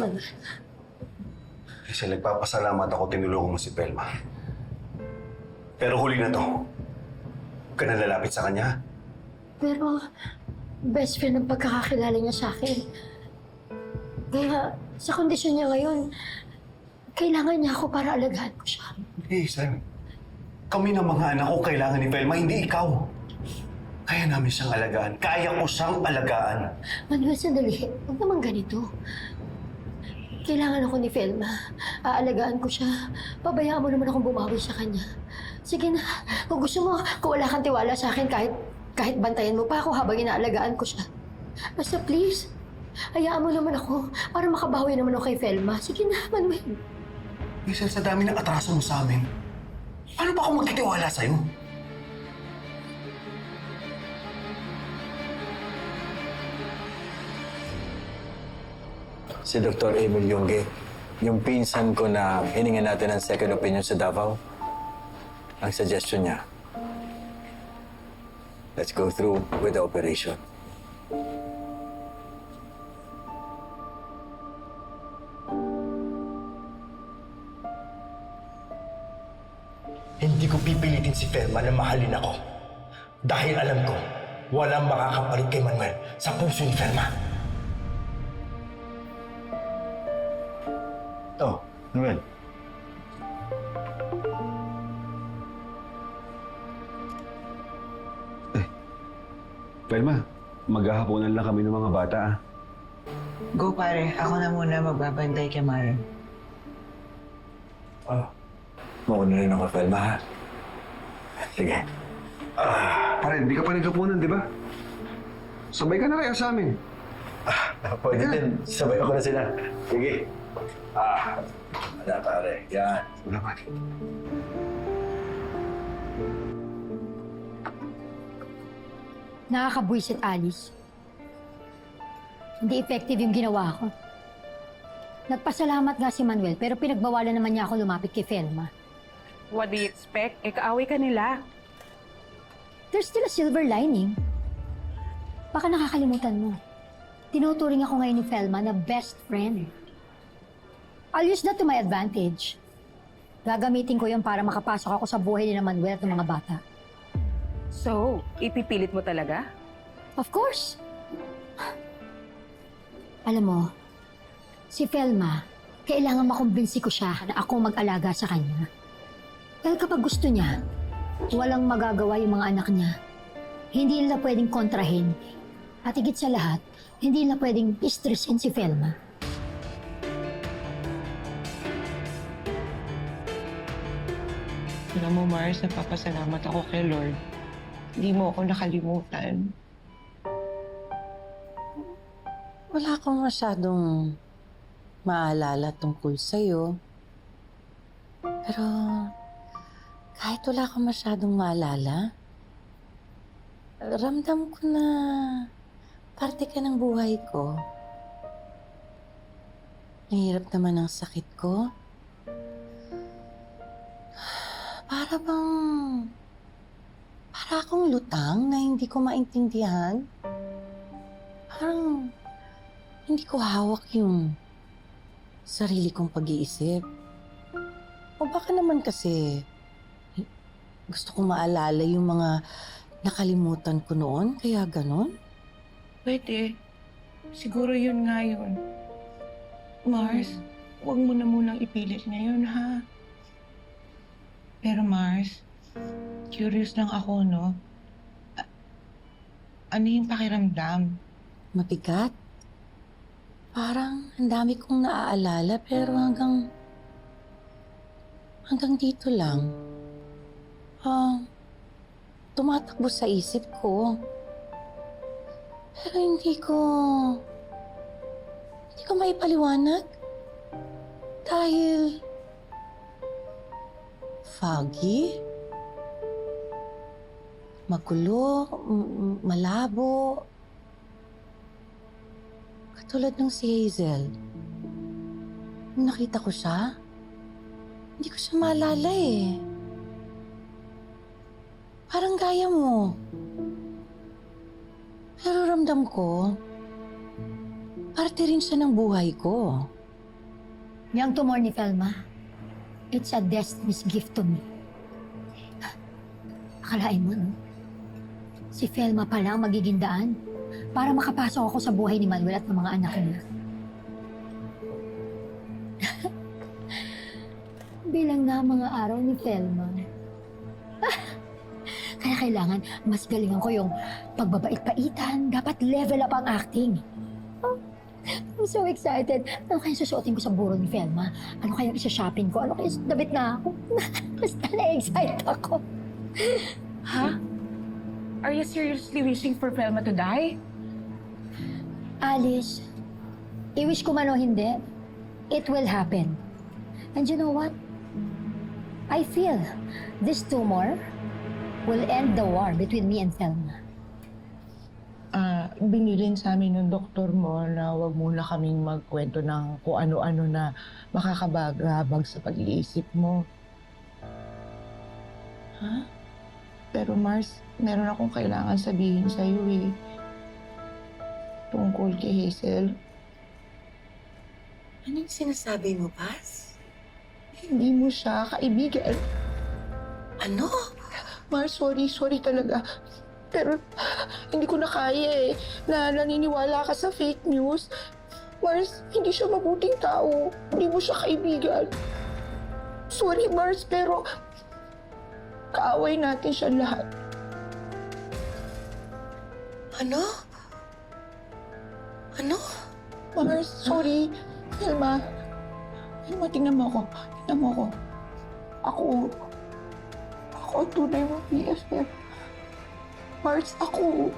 Manuel. Kasi nagpapasalamat ako tinulungan mo si Pelma. Pero huli na to. Huwag ka na lalapit sa kanya. Pero, best friend ang pagkakakilala niya sa akin. Kaya, sa kondisyon niya ngayon, kailangan niya ako para alagaan ko siya. Hey, Sam. Kami ng mga anak ko kailangan ni Pelma, hindi ikaw. Kaya namin siyang alagaan. Kaya ko siyang alagaan. Manuel, sandali. Huwag naman ganito. Kailangan ako ni Felma. Aalagaan ko siya. Pabayaan mo naman akong bumawi sa kanya. Sige na. Kung gusto mo, kung wala kang tiwala sa akin, kahit bantayan mo pa ako habang inaalagaan ko siya. Basta please, hayaan mo naman ako para makabawi naman ako kay Felma. Sige na, Manuel. Hazel, sa dami ng atraso mo sa amin, paano ba ako magtitiwala sa'yo? Si Dr. Emil Yungge, yung pinsan ko na hiningan natin ng second opinion sa Davao. Ang suggestion niya, let's go through with the operation. Hindi ko pipilitin si Felma na mahalin ako. Dahil alam ko, walang makakapalit kay Manuel sa puso ni Felma. Oh, Manuel. Felma, maghahaponan lang kami ng mga bata ah. Go pare, ako na muna magbabantay kay Maren. Oh, mauna rin ako, Felma, ha? Sige. Pare, hindi ka pa naghapunan, di ba? Sabay ka na kaya sa amin. Pwede din. Sabay ako na sila. Sige. Wala pare. Yan. Salamat. Nakakabwisit, Alice. Hindi effective yung ginawa ko. Nagpasalamat nga si Manuel, pero pinagbawalan naman niya ako lumapit kay Felma. What do you expect? Kaaway ka nila. There's still a silver lining. Baka nakakalimutan mo. Tinuturing ako ngayon ni Felma na best friend. I'll use that to my advantage. Gagamitin ko yun para makapasok ako sa buhay ni Manuel at ng mga bata. So, ipipilit mo talaga? Of course. Alam mo, si Felma, kailangan makumbinsi ko siya na ako mag-alaga sa kanya. Dahil kapag gusto niya, walang magagawa yung mga anak niya. Hindi nila pwedeng kontrahin. At higit sa lahat, hindi nila pwedeng istressin si Felma. Alam mo, Mars, napapasalamat ako kay Lord. Hindi mo ako nakalimutan. Wala akong masyadong maalala tungkol sa'yo. Pero kahit wala akong masyadong maalala, ramdam ko na parte ka ng buhay ko. Nahirap naman ang sakit ko. Para akong lutang na hindi ko maintindihan. Parang hindi ko hawak yung sarili kong pag-iisip. O baka naman kasi gusto kong maalala yung mga nakalimutan ko noon, kaya ganon? Pwede. Siguro yun nga yun. Mars, huwag mo na munang ipilit ngayon, ha? Pero Mars, curious lang ako, no? Ano yung pakiramdam? Mabigat. Parang ang dami kong naaalala pero hanggang dito lang. Tumatakbo sa isip ko. Pero hindi ko maipaliwanag. Dahil foggy, magulo, malabo. Katulad ng si Hazel. Nung nakita ko siya, hindi ko siya maalala eh. Parang gaya mo. Pero ramdam ko, parte rin siya ng buhay ko. Yang tumor ni Felma, it's a destiny's gift to me. Akalain mo, no? Si Felma pala ang magiging daan para makapasok ako sa buhay ni Manuel at ng mga anak niya. Bilang na ang mga araw ni Felma. Kaya kailangan mas galingan ko yung pagbabait-baitan. Dapat level up ang acting. Oh, I'm so excited. Ano kaya susuotin ko sa buro ni Felma? Ano kaya isa-shopping ko? Ano kaya dabit na ako? Basta na-excite ako. Ha? Are you seriously wishing for Velma to die? Alice, i-wish ko man o hindi, it will happen. And you know what? I feel this tumor will end the war between me and Felma. Binilin sa amin ng doktor mo na wag muna kaming magkwento ng kung ano-ano na makakabagabag sa pag-iisip mo. Ha? Pero Mars, meron akong kailangan sabihin sa'yo eh. Tungkol kay Hazel. Anong sinasabi mo, Paz? Hindi mo siya kaibigan. Ano? Mars, sorry talaga. Pero hindi ko na kaya eh, na naniniwala ka sa fake news. Mars, hindi siya mabuting tao. Hindi mo siya kaibigan. Sorry, Mars, pero kaaway natin siya lahat. Ano? Ano? Mars, sorry. Elma, tingnan mo ako. Ako ang tunay mong BFF. Mars, ako